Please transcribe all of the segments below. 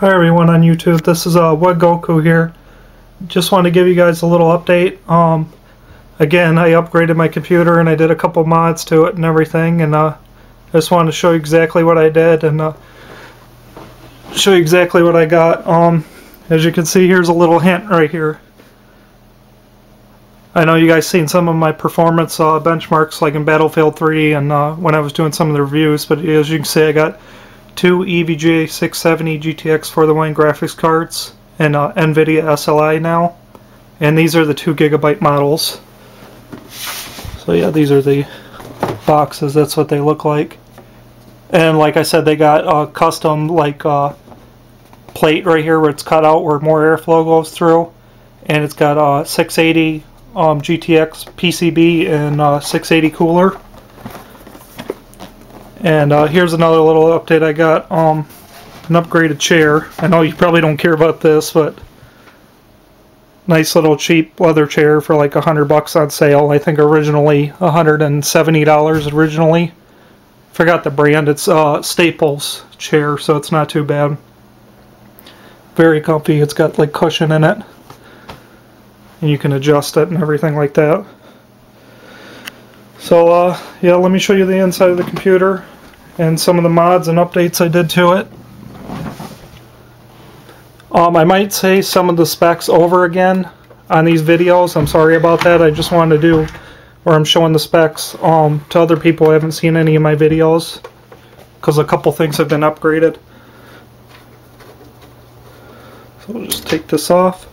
Hi everyone on YouTube, this is Goku here. Just want to give you guys a little update. Again, I upgraded my computer and I did a couple mods to it and everything, and I just wanted to show you exactly what I did and show you exactly what I got. As you can see, here's a little hint right here. I know you guys seen some of my performance benchmarks like in Battlefield 3 and when I was doing some of the reviews, but as you can see, I got two EVGA 670 GTX for the win graphics cards and NVIDIA SLI now, and these are the 2GB models. So yeah, these are the boxes. That's what they look like. And like I said, they got a custom like plate right here where it's cut out where more airflow goes through, and it's got a 680 GTX PCB and 680 cooler. And here's another little update I got. An upgraded chair. I know you probably don't care about this, but nice little cheap leather chair for like $100 on sale. I think originally $170 originally. Forgot the brand. It's Staples chair, so it's not too bad. Very comfy. It's got like cushion in it, and you can adjust it and everything like that. So yeah, let me show you the inside of the computer and some of the mods and updates I did to it. I might say some of the specs over again on these videos. I'm sorry about that. I just wanted to do where I'm showing the specs to other people who haven't seen any of my videos, because a couple things have been upgraded. So we'll just take this off.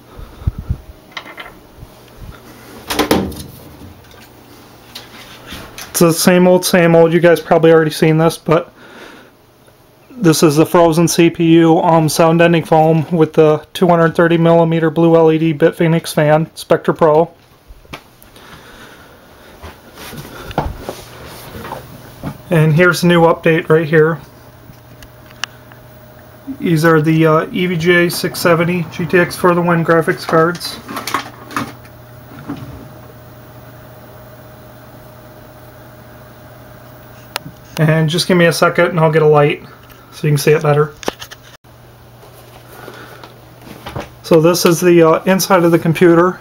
It's the same old, same old. You guys probably already seen this, but this is the frozen CPU sound ending foam with the 230mm blue LED Bitphoenix fan, Spectre Pro. And here's the new update right here. These are the EVGA 670 GTX for the win graphics cards. And just give me a second and I'll get a light so you can see it better. So this is the inside of the computer,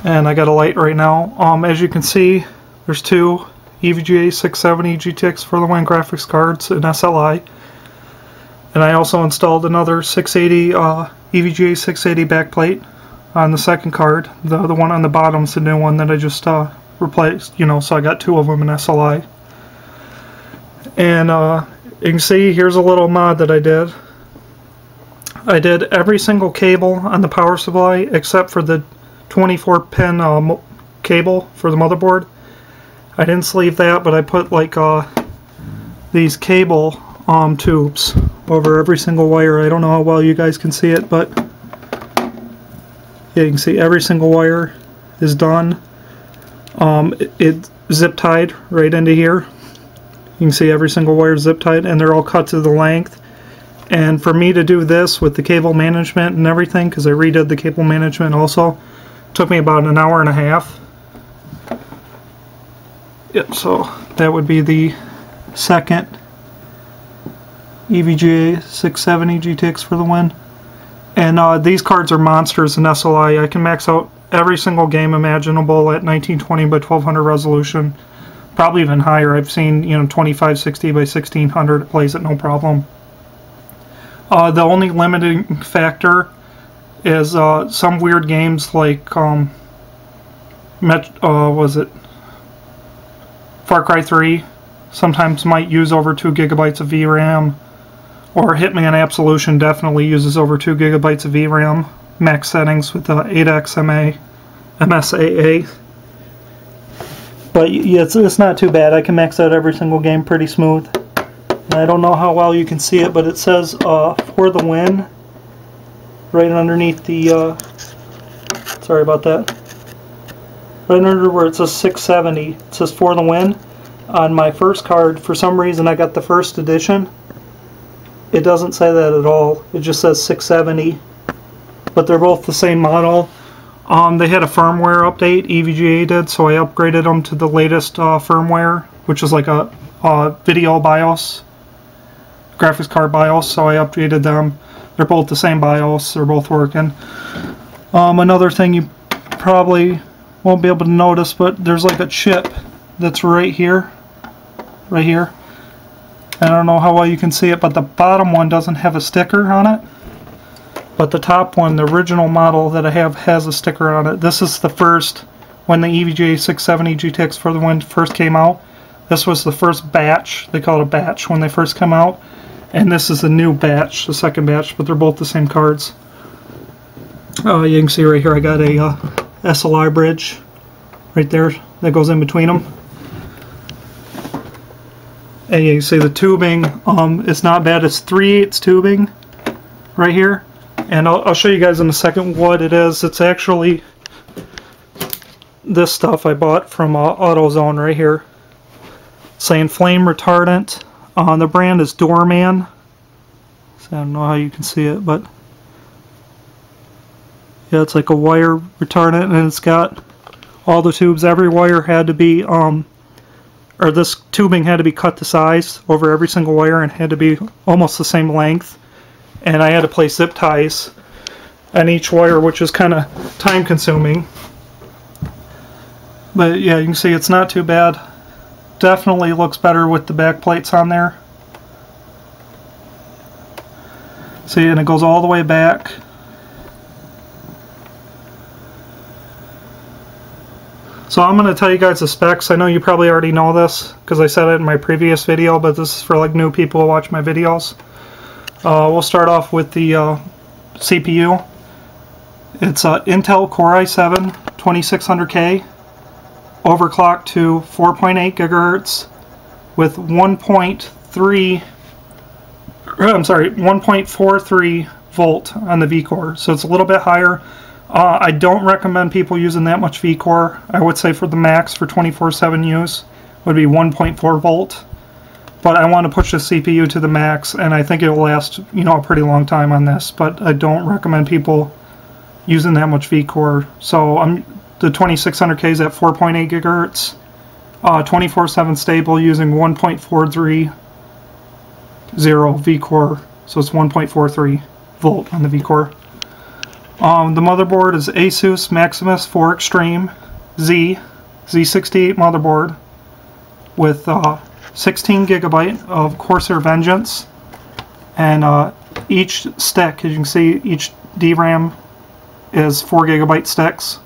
and I got a light right now. As you can see, there's two EVGA 670 GTX for the win graphics cards and SLI, and I also installed another 680 EVGA 680 backplate on the second card. The one on the bottom is the new one that I just replaced, so I got two of them in SLI. And you can see here's a little mod that I did. I did every single cable on the power supply except for the 24-pin cable for the motherboard. I didn't sleeve that, but I put like these cable tubes over every single wire. I don't know how well you guys can see it, but yeah, you can see every single wire is done. It zip tied right into here. You can see every single wire zip tied, and they're all cut to the length. And for me to do this with the cable management and everything, because I redid the cable management also, took me about an hour and a half. Yep, so that would be the second EVGA 670 GTX for the win. And these cards are monsters in SLI. I can max out every single game imaginable at 1920 by 1200 resolution. Probably even higher. I've seen 2560 by 1600. It plays it no problem. The only limiting factor is some weird games like was it Far Cry 3 sometimes might use over 2 GB of VRAM, or Hitman Absolution definitely uses over 2 GB of VRAM max settings with the 8X MSAA. But yeah, it's not too bad. I can max out every single game pretty smooth. And I don't know how well you can see it, but it says for the win right underneath the sorry about that. Right under where it says 670, it says for the win. On my first card, for some reason I got the first edition. It doesn't say that at all. It just says 670. But they're both the same model. They had a firmware update, EVGA did, so I upgraded them to the latest firmware, which is like a video BIOS. graphics card BIOS, so I updated them. They're both the same BIOS, they're both working. Another thing you probably won't be able to notice, but there's like a chip that's right here. Right here. I don't know how well you can see it, but the bottom one doesn't have a sticker on it. But the top one, the original model that I have, has a sticker on it. This is the first, when the EVGA670 GTX for the Win first came out. This was the first batch. They call it a batch when they first come out. And this is the new batch, the second batch, but they're both the same cards. You can see right here I got a SLI bridge right there that goes in between them. And you can see the tubing, it's not bad. It's 3/8 tubing right here. And I'll show you guys in a second what it is. It's actually this stuff I bought from AutoZone right here. Saying flame retardant. The brand is Doorman. So I don't know how you can see it, but yeah, it's like a wire retardant, and it's got all the tubes. Every wire had to be, or this tubing had to be cut to size over every single wire, and had to be almost the same length. And I had to place zip ties on each wire, which is kind of time consuming. But yeah, you can see it's not too bad. Definitely looks better with the back plates on there. See, and it goes all the way back. So I'm going to tell you guys the specs. I know you probably already know this because I said it in my previous video, but this is for like new people who watch my videos. We'll start off with the CPU. It's an Intel Core i7 2600K, overclocked to 4.8 gigahertz with 1.43 volt on the vcore. So it's a little bit higher. I don't recommend people using that much vcore. I would say for the max for 24/7 use would be 1.4 volt. But I want to push the CPU to the max, and I think it will last, you know, a pretty long time on this. But I don't recommend people using that much vcore. So the 2600K is at 4.8 gigahertz, 24/7 stable using 1.430 vcore. So it's 1.43 volt on the vcore. The motherboard is Asus Maximus 4 Extreme Z68 motherboard with 16 gigabyte of Corsair Vengeance, and each stick, as you can see, each DRAM is 4 gigabyte sticks.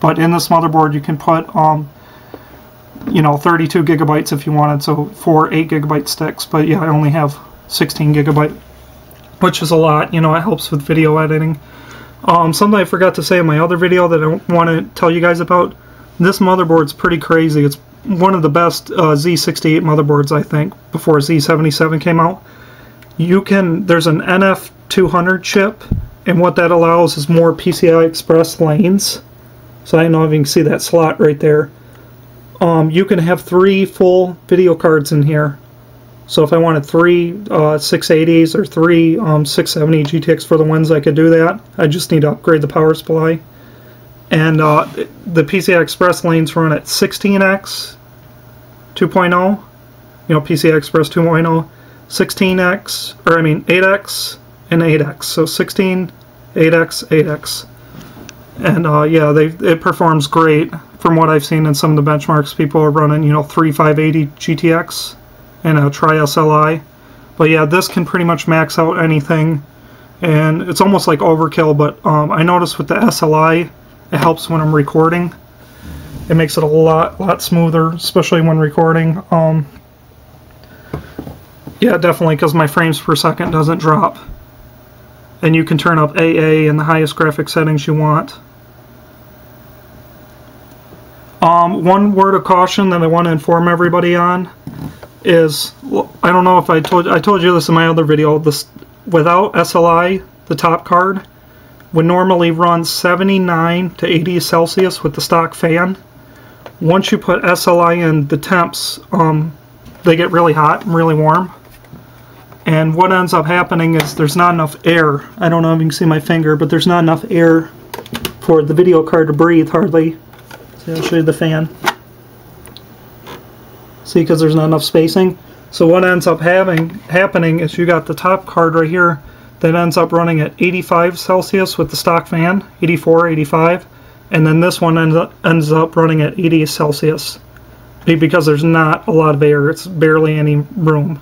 But in this motherboard, you can put, you know, 32 gigabytes if you wanted, so 4 8 gigabyte sticks. But yeah, I only have 16 gigabyte, which is a lot. You know, it helps with video editing. Something I forgot to say in my other video that I want to tell you guys about. This motherboard's pretty crazy. It's one of the best Z68 motherboards, I think, before Z77 came out. There's an NF200 chip, and what that allows is more PCI Express lanes. So I don't know if you can see that slot right there. You can have 3 full video cards in here. So if I wanted 3 680s or 3 670 GTX for the Wins, I could do that. I just need to upgrade the power supply. And the PCI Express lanes run at 16x 2.0, you know, PCI Express 2.0, 16x, or I mean 8x and 8x. So 16, 8x, 8x. And yeah, it performs great from what I've seen in some of the benchmarks. People are running, you know, 3580 GTX and a Tri-SLI. But yeah, this can pretty much max out anything, and it's almost like overkill. But I noticed with the SLI, it helps when I'm recording. It makes it a lot smoother, especially when recording. Yeah, definitely, because my frames per second doesn't drop. And you can turn up AA and the highest graphic settings you want. One word of caution that I want to inform everybody on is, I don't know if I told you this in my other video, this without SLI, the top card would normally run 79 to 80 Celsius with the stock fan. Once you put SLI in, the temps, they get really hot and really warm. And what ends up happening is there's not enough air. I don't know if you can see my finger, but there's not enough air for the video card to breathe, hardly. See, I'll show you the fan. See, because there's not enough spacing. So what ends up happening is you got the top card right here that ends up running at 85 Celsius with the stock fan, 84, 85, and then this one ends up running at 80 Celsius because there's not a lot of air. It's barely any room.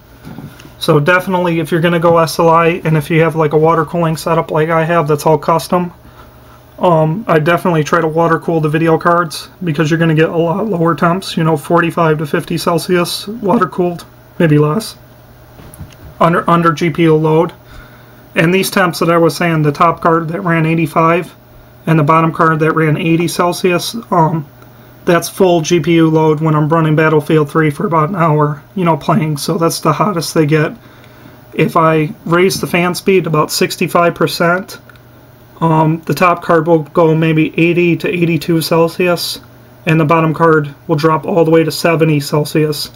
So definitely, if you're going to go SLI, and if you have like a water cooling setup like I have that's all custom, I definitely try to water cool the video cards because you're going to get a lot lower temps, you know, 45 to 50 Celsius water cooled, maybe less, under GPU load. And these temps that I was saying, the top card that ran 85 and the bottom card that ran 80 Celsius, that's full GPU load when I'm running Battlefield 3 for about an hour, you know, playing. So that's the hottest they get. If I raise the fan speed about 65%, the top card will go maybe 80 to 82 Celsius, and the bottom card will drop all the way to 70 Celsius.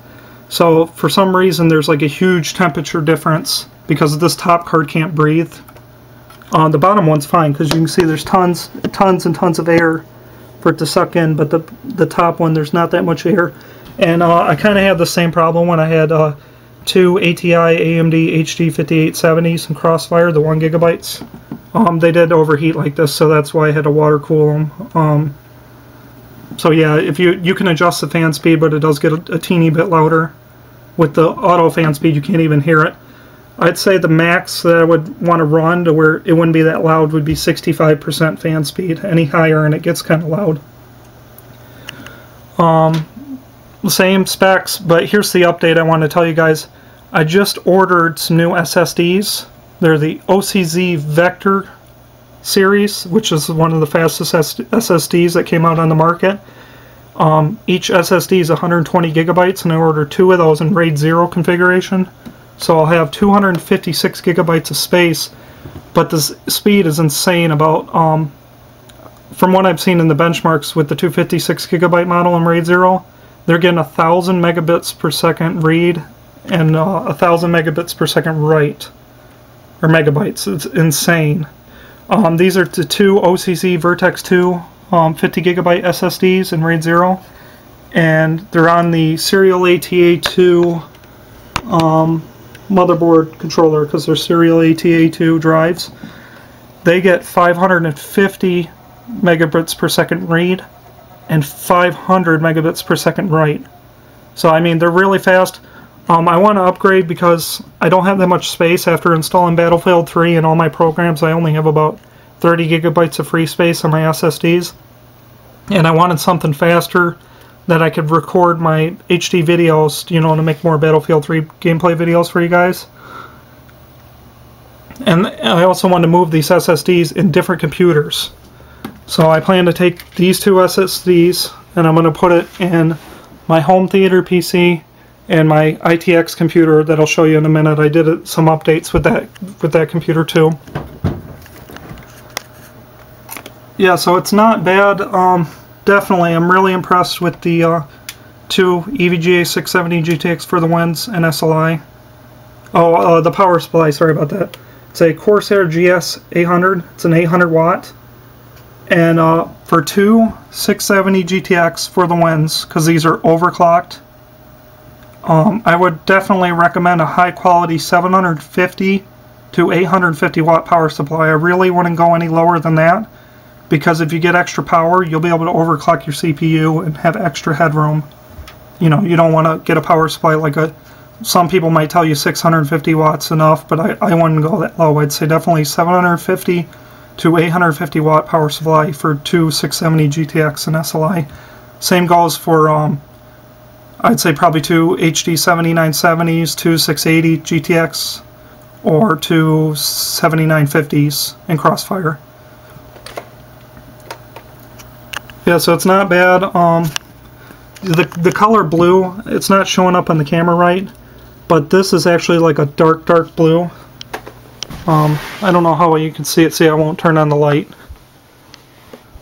So for some reason there's like a huge temperature difference because this top card can't breathe. The bottom one's fine because you can see there's tons and tons of air for it to suck in, but the top one, there's not that much air. And I kind of had the same problem when I had two ATI AMD HD 5870s in Crossfire, the 1 gigabytes. They did overheat like this, so that's why I had to water cool them. So yeah, if you can adjust the fan speed, but it does get a teeny bit louder. With the auto fan speed, you can't even hear it. I'd say the max that I would want to run to where it wouldn't be that loud would be 65% fan speed. Any higher and it gets kind of loud. Same specs, but here's the update I want to tell you guys. I just ordered some new SSDs. They're the OCZ Vector series, which is one of the fastest SSDs that came out on the market. Each SSD is 120 gigabytes, and I ordered 2 of those in RAID 0 configuration. So I'll have 256 gigabytes of space, but the speed is insane. About from what I've seen in the benchmarks with the 256 gigabyte model in RAID 0, they're getting 1,000 megabits per second read and 1,000 megabits per second write, or megabytes. It's insane. These are the 2 OCZ Vertex 2 50 gigabyte SSDs in RAID 0, and they're on the Serial ATA2 motherboard controller because they're Serial ATA2 drives. They get 550 megabits per second read and 500 megabits per second write. So I mean, they're really fast. I want to upgrade because I don't have that much space after installing Battlefield 3 and all my programs. I only have about 30 gigabytes of free space on my SSDs, and I wanted something faster that I could record my HD videos, you know, to make more Battlefield 3 gameplay videos for you guys. And I also want to move these SSDs in different computers. So I plan to take these 2 SSDs and I'm going to put it in my home theater PC and my ITX computer that I'll show you in a minute. I did some updates with that computer too. Yeah, so it's not bad. Definitely, I'm really impressed with the 2 EVGA 670 GTX for the wins and SLI. Oh, the power supply, sorry about that. It's a Corsair GS 800. It's an 800 watt. And for 2 670 GTX for the wins, because these are overclocked, I would definitely recommend a high quality 750 to 850 watt power supply. I really wouldn't go any lower than that, because if you get extra power, you'll be able to overclock your CPU and have extra headroom. You know, you don't want to get a power supply like some people might tell you 650 watts enough, but I wouldn't go that low. I'd say definitely 750 to 850 watt power supply for 2 670 GTX and SLI. Same goes for, I'd say probably 2 HD 7970s, 2 680 GTX, or 2 7950s in Crossfire. Yeah, so it's not bad. The color blue, it's not showing up on the camera right, but this is actually like a dark blue. I don't know how well you can see it. See, I won't turn on the light.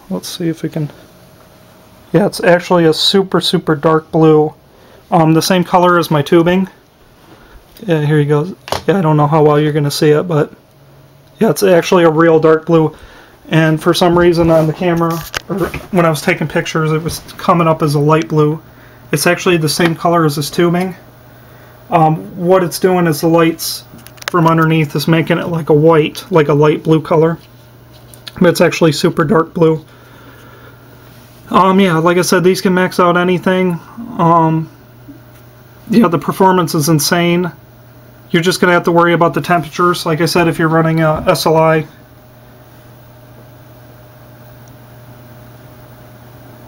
Let's see if we can. Yeah, it's actually a super dark blue. The same color as my tubing. Yeah, here you go. Yeah, I don't know how well you're going to see it, but yeah, it's actually a real dark blue. And for some reason on the camera, or when I was taking pictures, it was coming up as a light blue. It's actually the same color as this tubing. What it's doing is the lights from underneath is making it like a white, like a light blue color. But it's actually super dark blue. Yeah, like I said, these can max out anything. Yeah, the performance is insane. You're just going to have to worry about the temperatures. Like I said, if you're running a SLI.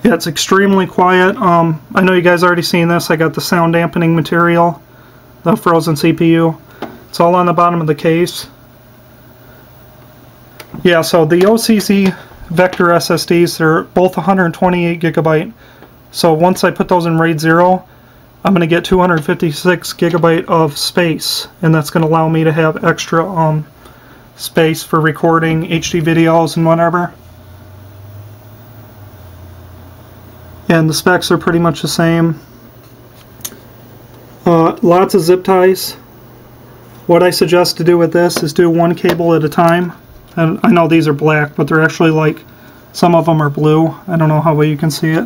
Yeah, it's extremely quiet. I know you guys already seen this. I got the sound dampening material, the frozen CPU. It's all on the bottom of the case. Yeah, so the OCC Vector SSDs, they're both 128 gigabyte. So once I put those in RAID 0, I'm going to get 256 gigabyte of space, and that's going to allow me to have extra space for recording HD videos and whatever. And the specs are pretty much the same. Lots of zip ties. What I suggest to do with this is do one cable at a time. And I know these are black, but they're actually like, some of them are blue. I don't know how well you can see it.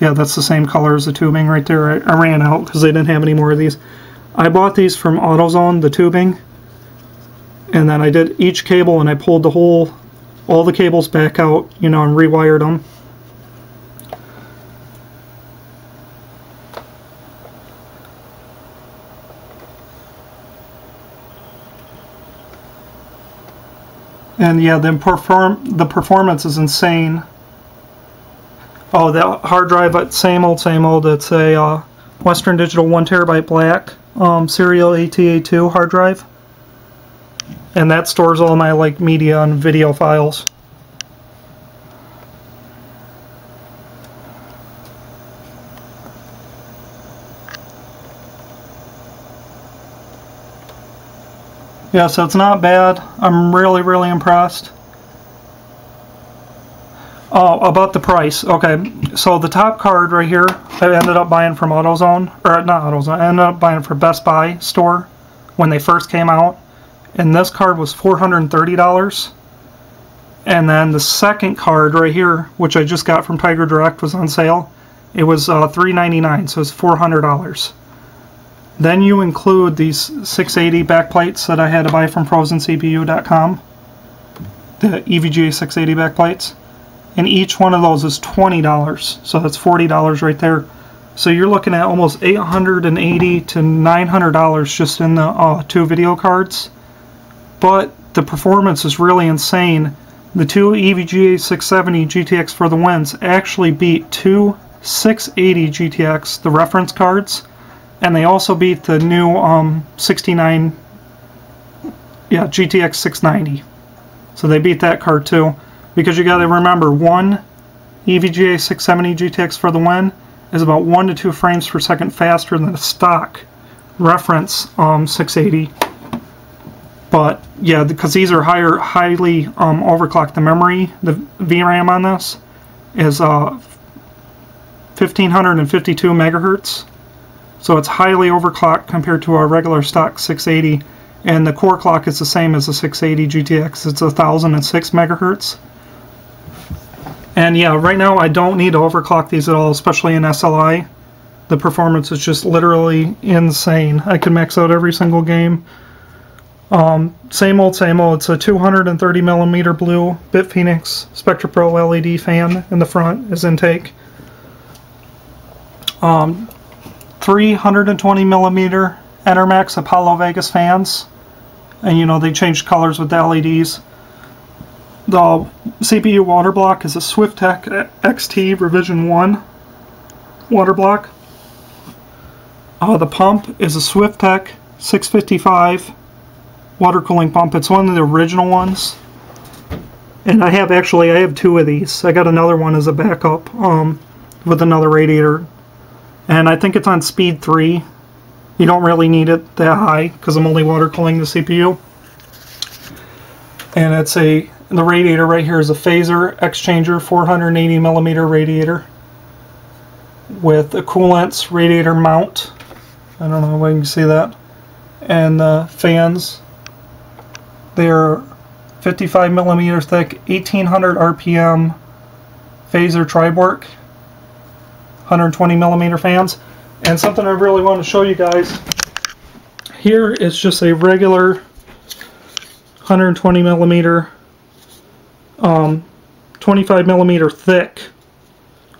Yeah, that's the same color as the tubing right there. I ran out because they didn't have any more of these. I bought these from AutoZone, the tubing. And then I did each cable and I pulled all the cables back out, you know, and rewired them. And yeah, the performance is insane. Oh, the hard drive, same old, same old. It's a Western Digital 1 terabyte black serial ATA2 hard drive. And that stores all my like media and video files. Yeah, so it's not bad. I'm really, really impressed. Oh, about the price. Okay, so the top card right here, I ended up buying from AutoZone, or not AutoZone, I ended up buying from Best Buy store when they first came out. And this card was $430. And then the second card right here, which I just got from Tiger Direct, was on sale. It was $399, so it's $400. Then you include these 680 backplates that I had to buy from FrozenCPU.com, the EVGA 680 backplates, and each one of those is $20, so that's $40 right there. So you're looking at almost $880 to $900 just in the two video cards. But the performance is really insane. The two EVGA 670 GTX for the wins actually beat two 680 GTX, the reference cards. And they also beat the new GTX 690. So they beat that card too. Because you got to remember, one EVGA 670 GTX for the win is about 1 to 2 frames per second faster than the stock reference 680. But yeah, because these are highly overclocked. The memory, the VRAM on this is 1552 megahertz. So it's highly overclocked compared to our regular stock 680, and the core clock is the same as the 680 GTX. It's 1006 megahertz. And yeah, right now I don't need to overclock these at all, especially in SLI. The performance is just literally insane. I can max out every single game. Same old, same old. It's a 230mm blue BitPhoenix Spectra Pro LED fan in the front as intake. 320mm Enermax Apollo Vegas fans, and you know they changed colors with the LEDs. The CPU Waterblock is a Swiftech XT Revision 1 Waterblock. The pump is a Swiftech 655 water cooling pump. It's one of the original ones, and I have two of these. I got another one as a backup with another radiator. And I think it's on speed 3. You don't really need it that high because I'm only water cooling the CPU. And the radiator right here is a Feser xchanger 480mm radiator with a coolants radiator mount. I don't know if you can see that. And the fans, they're 55mm thick, 1800 RPM Feser tri-work. 120mm fans. And something I really want to show you guys here is just a regular 120 millimeter, 25 millimeter thick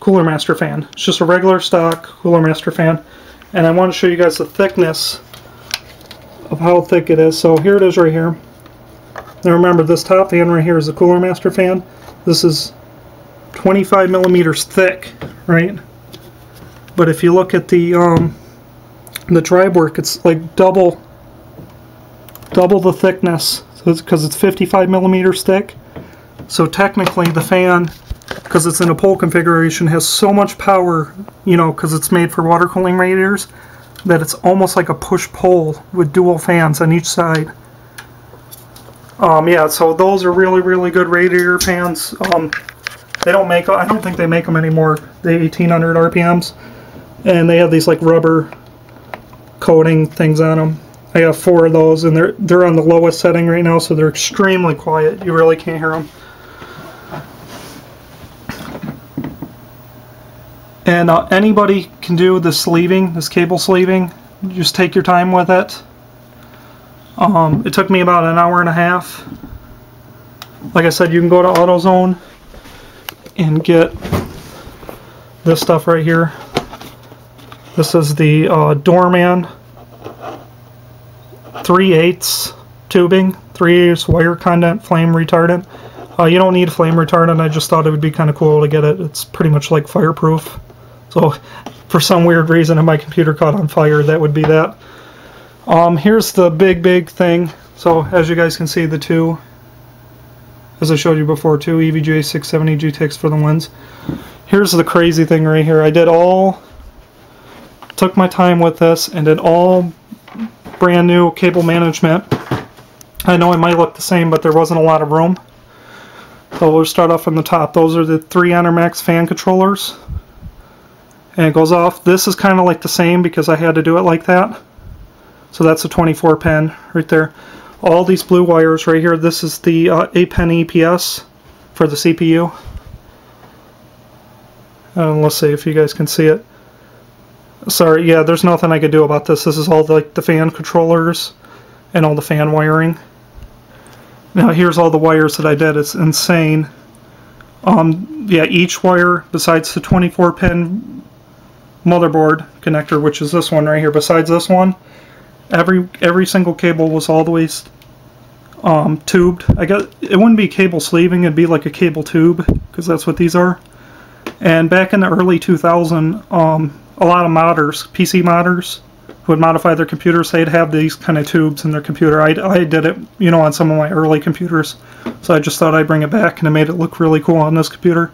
Cooler Master fan. It's just a regular stock Cooler Master fan, and I want to show you guys the thickness of how thick it is. So here it is right here. Now remember, this top fan right here is the Cooler Master fan. This is 25 millimeters thick, right? But if you look at the dry work, it's like double the thickness, because it's 55 millimeters thick. So technically the fan, because it's in a pole configuration, has so much power, you know, because it's made for water cooling radiators, that it's almost like a push-pull with dual fans on each side. Yeah, so those are really good radiator fans. They don't make, I don't think they make them anymore. They 1800 RPMs, and they have these like rubber coating things on them. I have 4 of those, and they're on the lowest setting right now, so they're extremely quiet. You really can't hear them. And anybody can do the sleeving, this cable sleeving. Just take your time with it. It took me about an hour and a half. Like I said, you can go to AutoZone and get this stuff right here. This is the Doorman 3/8 tubing, 3/8 wire content flame retardant. You don't need flame retardant. I just thought it would be kind of cool to get it. It's pretty much like fireproof. So for some weird reason, if my computer caught on fire, that would be that. Here's the big thing. So as you guys can see, the two, as I showed you before, two EVGA 670 GTX for the lens. Here's the crazy thing right here. I took my time with this and did all brand new cable management. I know it might look the same, but there wasn't a lot of room. So we'll start off from the top. Those are the 3 Enermax fan controllers. And it goes off. This is kind of like the same because I had to do it like that. So that's a 24 pin right there. All these blue wires right here, this is the 8 pin EPS for the CPU. Let's see if you guys can see it. Sorry, yeah, there's nothing I could do about this. This is all the fan controllers and all the fan wiring. Now here's all the wires that I did. It's insane. Yeah, each wire besides the 24 pin motherboard connector, which is this one right here, besides this one, every single cable was all the way tubed. It wouldn't be cable sleeving, it'd be like a cable tube, because that's what these are. And back in the early 2000s, a lot of modders, PC modders, who would modify their computers, they'd have these kind of tubes in their computer. I did it, you know, on some of my early computers, so I just thought I'd bring it back, and it made it look really cool on this computer.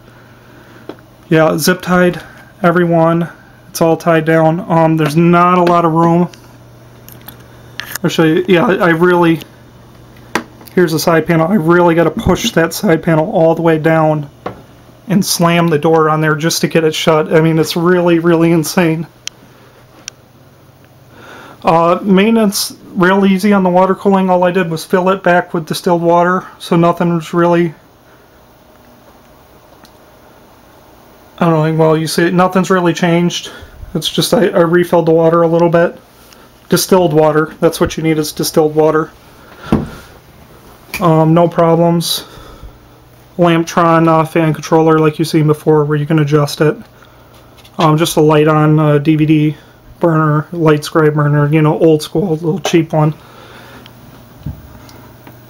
Yeah, zip tied, every one. It's all tied down. There's not a lot of room. I'll show you. Yeah, here's the side panel. I really got to push that side panel all the way down and slam the door on there just to get it shut. I mean, it's really insane. Maintenance, real easy on the water cooling. All I did was fill it back with distilled water, so nothing was really, I don't know, well, you see, nothing's really changed. It's just I refilled the water a little bit. Distilled water, that's what you need, is distilled water. No problems. Lamptron fan controller like you've seen before, where you can adjust it. Just a light on DVD burner, light scribe burner, you know, old school, little cheap one.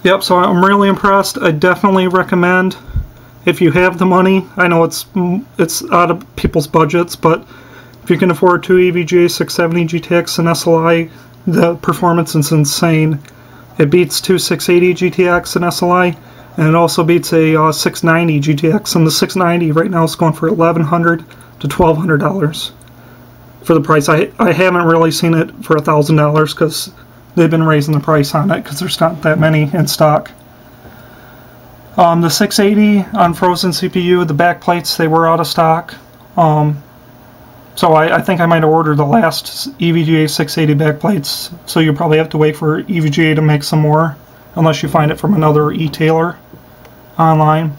Yep, so I'm really impressed. I definitely recommend, if you have the money. I know it's out of people's budgets, but if you can afford 2 EVGA 670 GTX and SLI, the performance is insane. It beats 2 680 GTX and SLI, and it also beats a 690 GTX. And the 690 right now is going for $1,100 to $1,200 for the price. I haven't really seen it for $1,000 because they've been raising the price on it because there's not that many in stock. The 680 on Frozen CPU, the backplates, they were out of stock. So I think I might have ordered the last EVGA 680 backplates, so you'll probably have to wait for EVGA to make some more, unless you find it from another e-tailer online.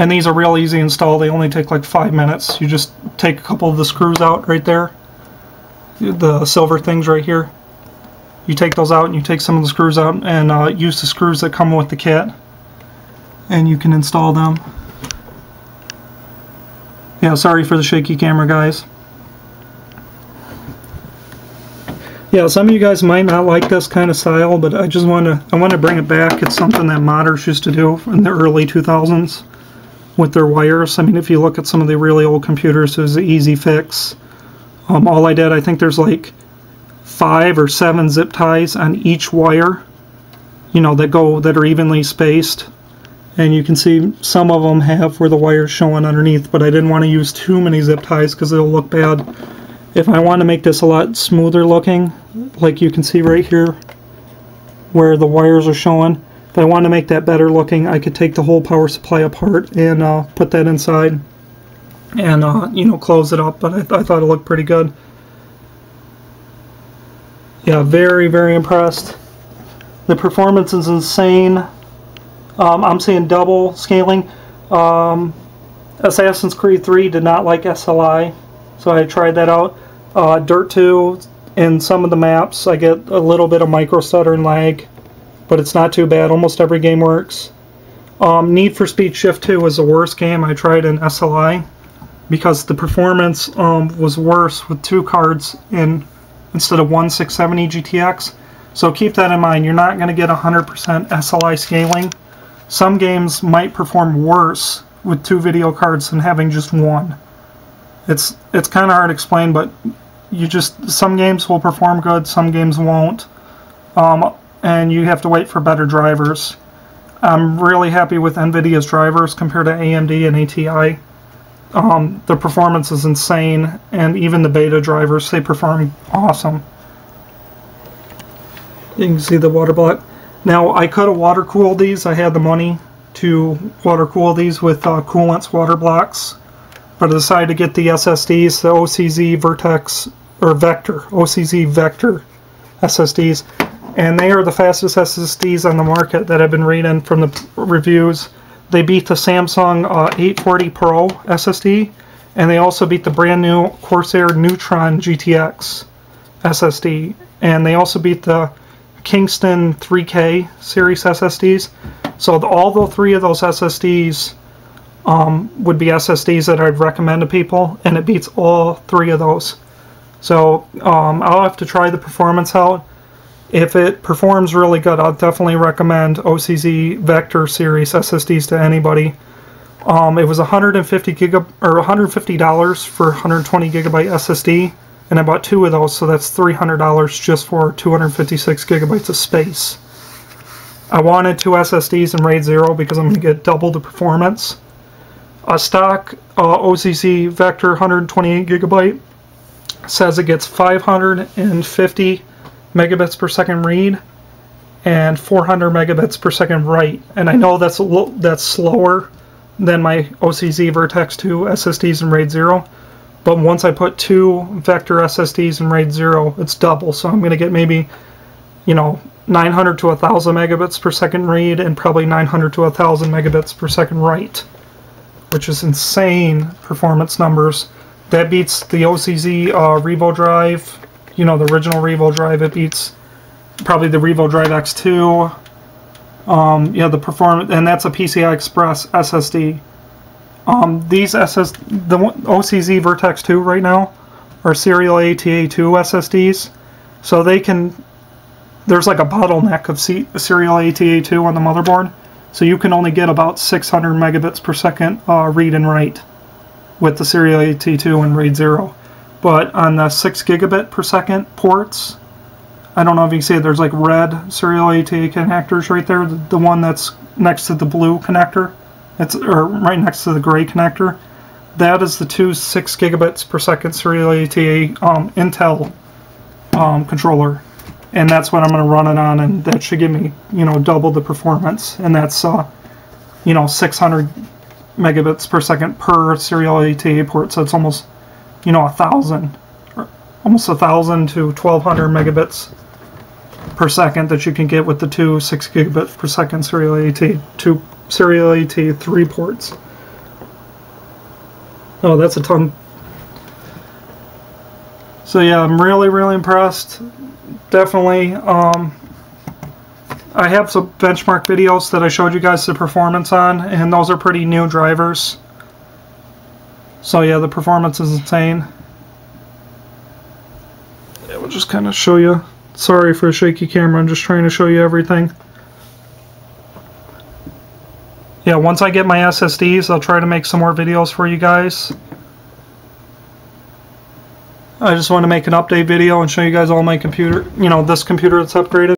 And these are real easy to install. They only take like 5 minutes. You just take a couple of the screws out right there, the silver things right here, you take those out and you take some of the screws out and use the screws that come with the kit, and you can install them. Yeah, sorry for the shaky camera, guys. Yeah, some of you guys might not like this kind of style, but I want to bring it back. It's something that modders used to do in the early 2000s with their wires. I mean, if you look at some of the really old computers, it was an easy fix. All I did, I think there's like 5 or 7 zip ties on each wire, you know, that are evenly spaced. And you can see some of them have where the wire's showing underneath, but I didn't want to use too many zip ties because it'll look bad. If I want to make this a lot smoother looking, like you can see right here where the wires are showing, if I want to make that better looking, I could take the whole power supply apart and put that inside and you know, close it up, but I thought it looked pretty good. Yeah, very, very impressed. The performance is insane. I'm seeing double scaling. Assassin's Creed 3 did not like SLI, so I tried that out. Dirt 2, in some of the maps, I get a little bit of micro stutter and lag, but it's not too bad. Almost every game works. Need for Speed Shift 2 was the worst game I tried in SLI because the performance was worse with 2 cards instead of one 670 GTX. So keep that in mind. You're not going to get 100% SLI scaling. Some games might perform worse with 2 video cards than having just one. It's kind of hard to explain, but some games will perform good, some games won't, and you have to wait for better drivers. I'm really happy with NVIDIA's drivers compared to AMD and ATI. The performance is insane, and even the beta drivers, they perform awesome. You can see the water block. Now, I could have water cooled these. I had the money to water cool these with Coolant's water blocks, but I decided to get the SSDs, the OCZ Vertex, or Vector, OCZ Vector SSDs, and they are the fastest SSDs on the market that I've been reading from the reviews. They beat the Samsung 840 Pro SSD, and they also beat the brand new Corsair Neutron GTX SSD, and they also beat the Kingston 3K series SSDs. So all the 3 of those SSDs would be SSDs that I'd recommend to people, and it beats all 3 of those. So I'll have to try the performance out. If it performs really good, I'll definitely recommend OCZ Vector series SSDs to anybody. It was $150 for 120 gigabyte SSD, and I bought 2 of those, so that's $300 just for 256 gigabytes of space. I wanted 2 SSDs in RAID 0 because I'm going to get double the performance. A stock OCZ Vector 128 gigabyte says it gets 550 megabits per second read and 400 megabits per second write, and I know that's slower than my OCZ Vertex 2 SSDs in RAID 0, but once I put 2 Vector SSDs in RAID 0, it's double, so I'm going to get maybe, you know, 900 to 1000 megabits per second read and probably 900 to 1000 megabits per second write, which is insane performance numbers. That beats the OCZ Revo drive, you know, the original Revo drive. It beats probably the Revo drive X2. Yeah, the performance, and that's a PCI Express SSD. The OCZ Vertex 2 right now are serial ATA2 SSDs, so they can. There's like a bottleneck of serial ATA2 on the motherboard, so you can only get about 600 megabits per second read and write with the serial ATA2 in RAID 0. But on the 6 gigabit per second ports, I don't know if you can see it, there's like red serial ATA connectors right there, the one that's next to the blue connector, or right next to the gray connector. That is the 2 6 gigabits per second serial ATA Intel controller, and that's what I'm going to run it on, and that should give me, you know, double the performance, and that's you know, 600 megabits per second per serial ATA port, so it's almost, you know, 1,000, or almost 1,000 to 1,200 megabits per second that you can get with the 2 6 gigabit per second serial ATA3 ports. Oh, that's a ton. So yeah, I'm really, really impressed. definitely. I have some benchmark videos that I showed you guys the performance on, and those are pretty new drivers. So yeah, the performance is insane. Yeah, we'll just kind of show you. Sorry for a shaky camera, I'm just trying to show you everything. Yeah, once I get my SSDs, I'll try to make some more videos for you guys. I just want to make an update video and show you guys all my computer, this computer that's upgraded.